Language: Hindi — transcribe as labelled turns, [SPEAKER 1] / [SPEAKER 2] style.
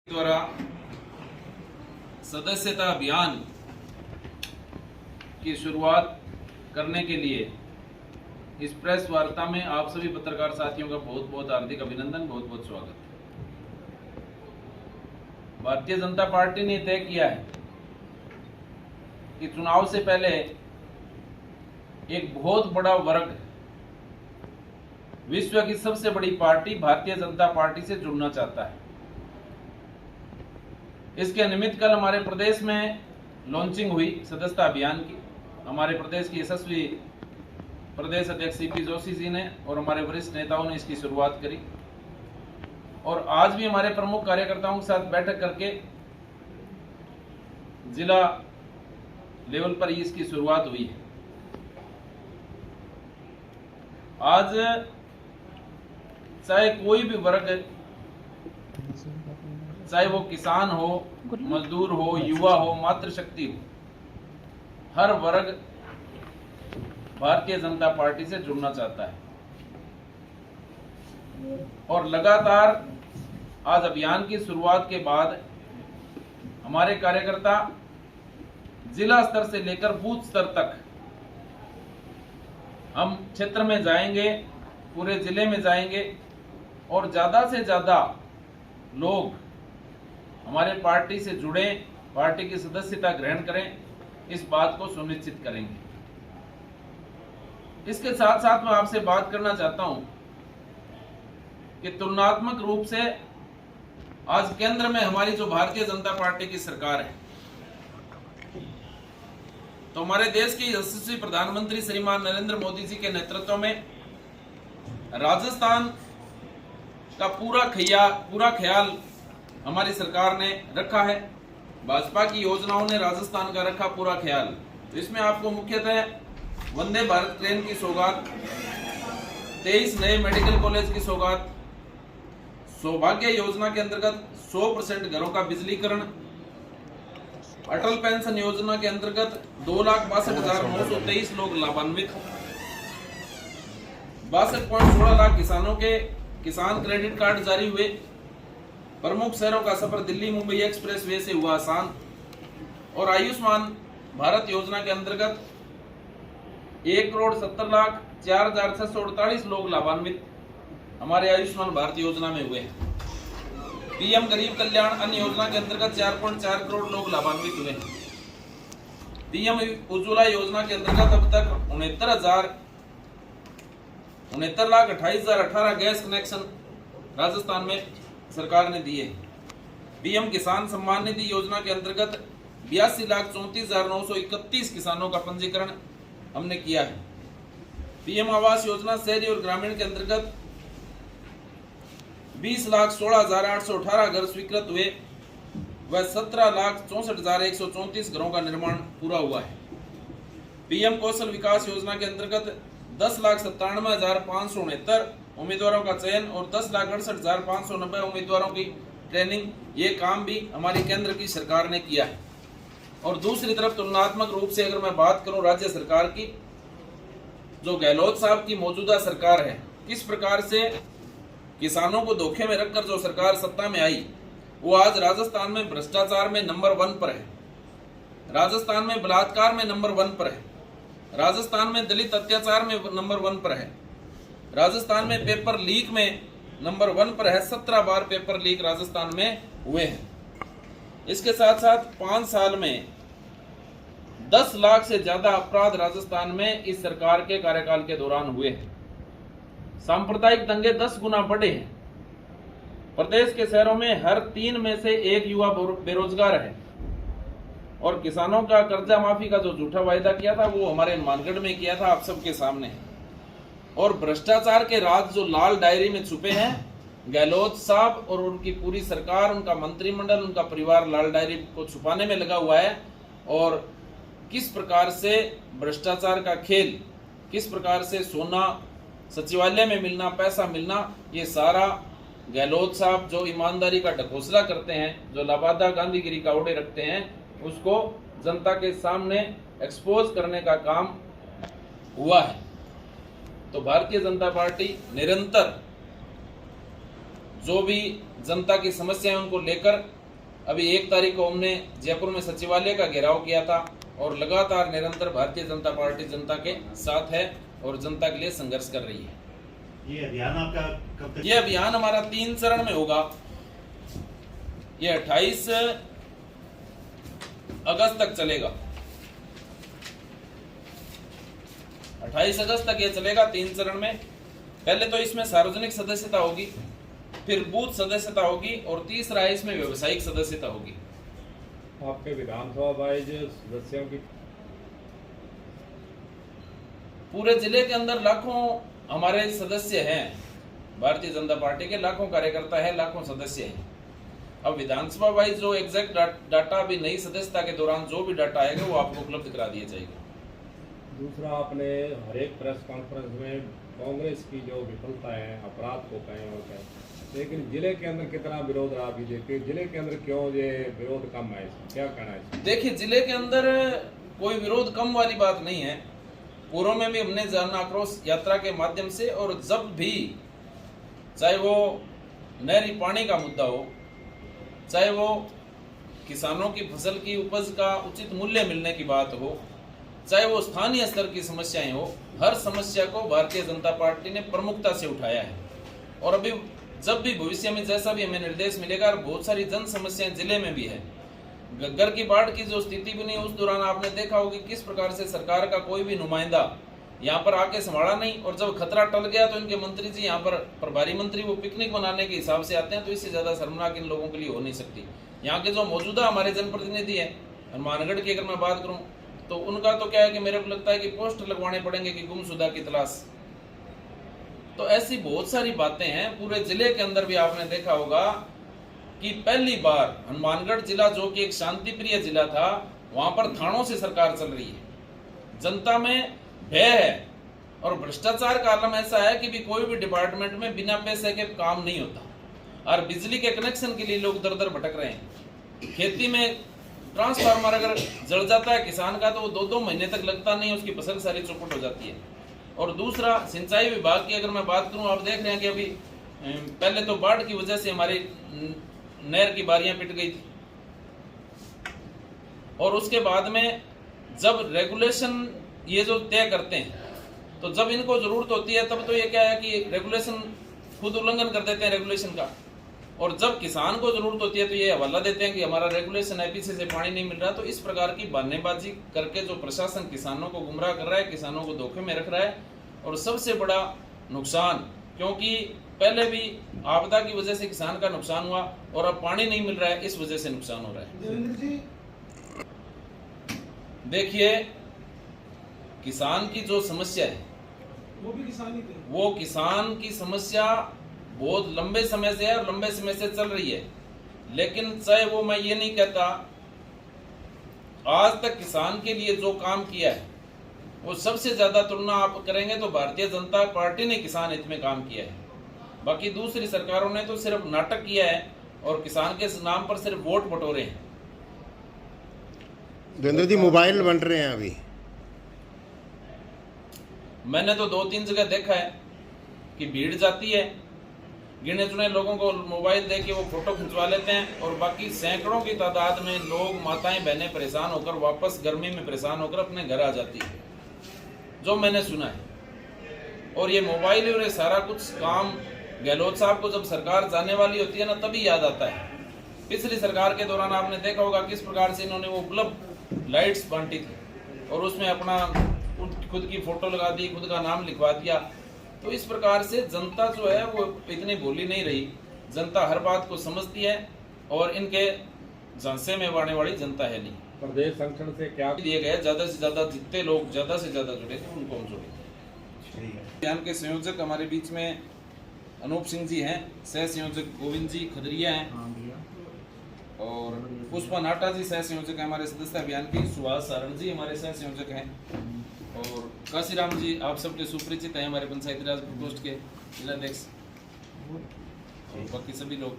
[SPEAKER 1] द्वारा सदस्यता अभियान की शुरुआत करने के लिए इस प्रेस वार्ता में आप सभी पत्रकार साथियों का बहुत बहुत हार्दिक अभिनंदन, बहुत बहुत स्वागत। भारतीय जनता पार्टी ने तय किया है कि चुनाव से पहले एक बहुत बड़ा वर्ग विश्व की सबसे बड़ी पार्टी भारतीय जनता पार्टी से जुड़ना चाहता है। इसके निमित्त कल हमारे प्रदेश में लॉन्चिंग हुई सदस्यता अभियान की। हमारे प्रदेश की यशस्वी प्रदेश अध्यक्ष सीपी जोशी जी ने और हमारे वरिष्ठ नेताओं ने इसकी शुरुआत करी और आज भी हमारे प्रमुख कार्यकर्ताओं के साथ बैठक करके जिला लेवल पर ही इसकी शुरुआत हुई है। आज चाहे कोई भी वर्ग, चाहे वो किसान हो, मजदूर हो, युवा हो, मातृशक्ति हो, हर वर्ग भारतीय जनता पार्टी से जुड़ना चाहता है। और लगातार आज अभियान की शुरुआत के बाद हमारे कार्यकर्ता जिला स्तर से लेकर बूथ स्तर तक हम क्षेत्र में जाएंगे, पूरे जिले में जाएंगे और ज्यादा से ज्यादा लोग हमारे पार्टी से जुड़े, पार्टी की सदस्यता ग्रहण करें, इस बात को सुनिश्चित करेंगे। इसके साथ साथ मैं आपसे बात करना चाहता हूं कि तुलनात्मक रूप से आज केंद्र में हमारी जो भारतीय जनता पार्टी की सरकार है, तो हमारे देश के यशस्वी प्रधानमंत्री श्रीमान नरेंद्र मोदी जी के नेतृत्व में राजस्थान का पूरा ख्याल हमारी सरकार ने रखा है। भाजपा की योजनाओं ने राजस्थान का रखा पूरा ख्याल। तो इसमें आपको मुख्यतः वंदे भारत ट्रेन की सौगात, 23 नए मेडिकल कॉलेज की सौगात, सौभाग्य योजना के अंतर्गत 100% घरों का बिजलीकरण, अटल पेंशन योजना के अंतर्गत 2,62,923 लोग लाभान्वित, 62.16 लाख किसानों के किसान क्रेडिट कार्ड जारी हुए, प्रमुख शहरों का सफर दिल्ली मुंबई एक्सप्रेस वे से हुआ आसान और आयुष्मान भारत योजना के अंतर्गत 1,70,04,648 लोग लाभान्वित हमारे आयुष्मान भारत योजना में हुए। पीएम गरीब कल्याण अन्न योजना के अंतर्गत 4.4 करोड़ लोग लाभान्वित हुए। पीएम उज्ज्वला योजना के अंतर्गत अब तक 69,28,018 गैस कनेक्शन राजस्थान में सरकार ने दिए। पीएम किसान सम्मान निधि योजना के अंतर्गत 82,34,931 किसानों का पंजीकरण हमने किया है। पीएम आवास योजना शहरी और ग्रामीण के अंतर्गत 20,16,818 घर स्वीकृत हुए व 17,64,134 घरों का निर्माण पूरा हुआ है। पीएम कौशल विकास योजना के अंतर्गत 10,97,569 उम्मीदवारों का चयन और 10,68,590 उम्मीदवारों की ट्रेनिंग, ये काम भी हमारी केंद्र की सरकार ने किया है। और दूसरी तरफ तुलनात्मक रूप से अगर मैं बात करूं राज्य सरकार की, जो गहलोत साहब की मौजूदा सरकार है, किस प्रकार से किसानों को धोखे में रखकर जो सरकार सत्ता में आई, वो आज राजस्थान में भ्रष्टाचार में नंबर 1 पर है, राजस्थान में बलात्कार में नंबर 1 पर है, राजस्थान में दलित अत्याचार में नंबर 1 पर है, राजस्थान में पेपर लीक में नंबर 1 पर है। 17 बार पेपर लीक राजस्थान में हुए हैं। इसके साथ साथ 5 साल में 10 लाख से ज्यादा अपराध राजस्थान में इस सरकार के कार्यकाल के दौरान हुए हैं। सांप्रदायिक दंगे 10 गुना बढ़े हैं। प्रदेश के शहरों में हर 3 में से 1 युवा बेरोजगार है और किसानों का कर्जा माफी का जो झूठा वायदा किया था वो हमारे मानगढ़ में किया था, आप सबके सामने है। और भ्रष्टाचार के राज जो लाल डायरी में छुपे हैं, गहलोत साहब और उनकी पूरी सरकार, उनका मंत्रिमंडल, उनका परिवार लाल डायरी को छुपाने में लगा हुआ है। और किस प्रकार से भ्रष्टाचार का खेल, किस प्रकार से सोना सचिवालय में मिलना, पैसा मिलना, ये सारा गहलोत साहब जो ईमानदारी का ढकोसला करते हैं, जो लबादा गांधीगिरी का ओडे रखते हैं, उसको जनता के सामने एक्सपोज करने का काम हुआ है। तो भारतीय जनता पार्टी निरंतर जो भी जनता की समस्याएं उनको लेकर अभी 1 तारीख को हमने जयपुर में सचिवालय का घेराव किया था और लगातार निरंतर भारतीय जनता पार्टी जनता के साथ है और जनता के लिए संघर्ष कर रही है।
[SPEAKER 2] ये अभियान आपका कब तक?
[SPEAKER 1] ये अभियान हमारा 3 चरण में होगा। ये 28 अगस्त तक चलेगा। 28 अगस्त तक ये चलेगा 3 चरण में। पहले तो इसमें सार्वजनिक सदस्यता होगी, फिर बूथ सदस्यता होगी और तीसरा है इसमें व्यवसायिक सदस्यता होगी।
[SPEAKER 3] आपके विधानसभा वाइज सदस्यों की
[SPEAKER 1] पूरे जिले के अंदर लाखों हमारे सदस्य हैं, भारतीय जनता पार्टी के लाखों कार्यकर्ता हैं, लाखों सदस्य हैं। अब विधानसभा वाइज जो एग्जैक्ट डाटा अभी नई सदस्यता के दौरान जो भी डाटा आएगा वो आपको उपलब्ध करा दिया जाएगा।
[SPEAKER 3] दूसरा, आपने हर एक प्रेस कॉन्फ्रेंस में कांग्रेस की जो विफलता है, अपराध को कहें और कहें, लेकिन जिले के अंदर कितना विरोध रहा अभी देखिए, जिले के अंदर क्यों ये विरोध कम है, क्या कहना है? देखिए,
[SPEAKER 1] जिले के अंदर कोई विरोध कम वाली बात नहीं है। पूर्व में भी हमने जन आक्रोश यात्रा के माध्यम से और जब भी चाहे वो नहरी पानी का मुद्दा हो, चाहे वो किसानों की फसल की उपज का उचित मूल्य मिलने की बात हो, चाहे वो स्थानीय स्तर की समस्याएं हो, हर समस्या को भारतीय जनता पार्टी ने प्रमुखता से उठाया है। और अभी जब भी भविष्य में जैसा भी हमें निर्देश मिलेगा, बहुत सारी जन समस्याएं जिले में भी है। गग्गर की बाढ़ की जो स्थिति बनी उस दौरान आपने देखा होगा किस प्रकार से सरकार का कोई भी नुमाइंदा यहाँ पर आके संभाला नहीं, और जब खतरा टल गया तो इनके मंत्री जी यहाँ पर प्रभारी मंत्री वो पिकनिक मनाने के हिसाब से आते हैं। तो इससे ज्यादा शर्मनाक इन लोगों के लिए हो नहीं सकती। यहाँ के जो मौजूदा हमारे जनप्रतिनिधि हैं, हनुमानगढ़ की अगर मैं बात करूँ तो उनका तो क्या है कि मेरे को लगता है कि पोस्टर लगवाने पड़ेंगे कि गुमशुदा की तलाश। तो ऐसी बहुत सारी बातें हैं। पूरे जिले के अंदर भी आपने देखा होगा कि पहली बार हनुमानगढ़ जिला, जो कि एक शांति प्रिय जिला था, वहां पर थानों से सरकार चल रही है। जनता में भय है और भ्रष्टाचार का आलम ऐसा है कि भी कोई भी डिपार्टमेंट में बिना पैसे के काम नहीं होता। और बिजली के कनेक्शन के लिए लोग दर दर भटक रहे हैं। खेती में ट्रांसफार्मर अगर जल जाता है किसान का तो वो 2-2 महीने तक लगता नहीं, उसकी फसल सारी चौपट हो जाती है। और दूसरा, सिंचाई विभाग की अगर मैं बात करूं, आप देख रहे हैं कि अभी पहले तो बाढ़ की वजह से हमारी नहर की बारियां पिट गई थी, और उसके बाद में जब रेगुलेशन ये जो तय करते हैं तो जब इनको जरूरत होती है तब तो ये क्या है कि रेगुलेशन खुद उल्लंघन कर देते हैं रेगुलेशन का, और जब किसान को जरूरत होती है तो ये हवाला देते हैं कि हमारा रेगुलेशन है, पीछे से पानी नहीं मिल रहा। तो इस प्रकार की बहानेबाजी करके जो प्रशासन किसानों को गुमराह कर रहा है, किसानों को धोखे में रख रहा है। और सबसे बड़ा नुकसान, क्योंकि पहले भी आपदा की वजह से किसान का नुकसान हुआ और अब पानी नहीं मिल रहा है, इस वजह से नुकसान हो रहा है। देखिए, किसान की जो समस्या है वो किसान की समस्या बहुत लंबे समय से है और लंबे समय से चल रही है। लेकिन चाहे वो, मैं ये नहीं कहता, आज तक किसान के लिए जो काम किया है वो सबसे ज्यादा तुलना आप करेंगे तो भारतीय जनता पार्टी ने किसान हित में काम किया है। बाकी दूसरी सरकारों ने तो सिर्फ नाटक किया है और किसान के नाम पर सिर्फ वोट बटोरे हैं।
[SPEAKER 4] देवेंद्र जी, मोबाइल बन रहे हैं अभी।
[SPEAKER 1] मैंने तो 2-3 जगह देखा है कि भीड़ जाती है, गिने चुने लोगों को मोबाइल दे के वो फोटो खिंचवा लेते हैं, और बाकी सैकड़ों की तादाद में लोग, माताएं बहनें परेशान होकर वापस गर्मी में परेशान होकर अपने घर आ जाती है, जो मैंने सुना है। और ये मोबाइल और ये सारा कुछ काम गहलोत साहब को जब सरकार जाने वाली होती है ना, तभी याद आता है। पिछली सरकार के दौरान आपने देखा होगा किस प्रकार से इन्होंने वो उपलब्ध लाइट्स बांटी थी और उसमें अपना खुद की फोटो लगा दी, खुद का नाम लिखवा दिया। तो इस प्रकार से जनता जो है वो इतनी भोली नहीं रही। जनता हर बात को समझती है और इनके झांसे में आने वाली जनता है नहीं।
[SPEAKER 3] प्रदेश संगठन से क्या
[SPEAKER 1] दिए गए, ज्यादा से ज्यादा जितने लोग ज्यादा से ज्यादा जुड़े थे उनको हम जोड़े। अभियान के संयोजक हमारे बीच में अनूप सिंह जी हैं, सह संयोजक गोविंद जी खदरिया हैं, और पुष्पा नाटा जी सह संयोजक है हमारे सदस्य अभियान की, सुभाष सारण जी हमारे सह संयोजक हैं, और काशीराम जी आप सबके सुपरिचित हैं, हमारे पंचायती राज प्रकोष्ठ के जिलाध्यक्ष, और बाकी सभी लोग।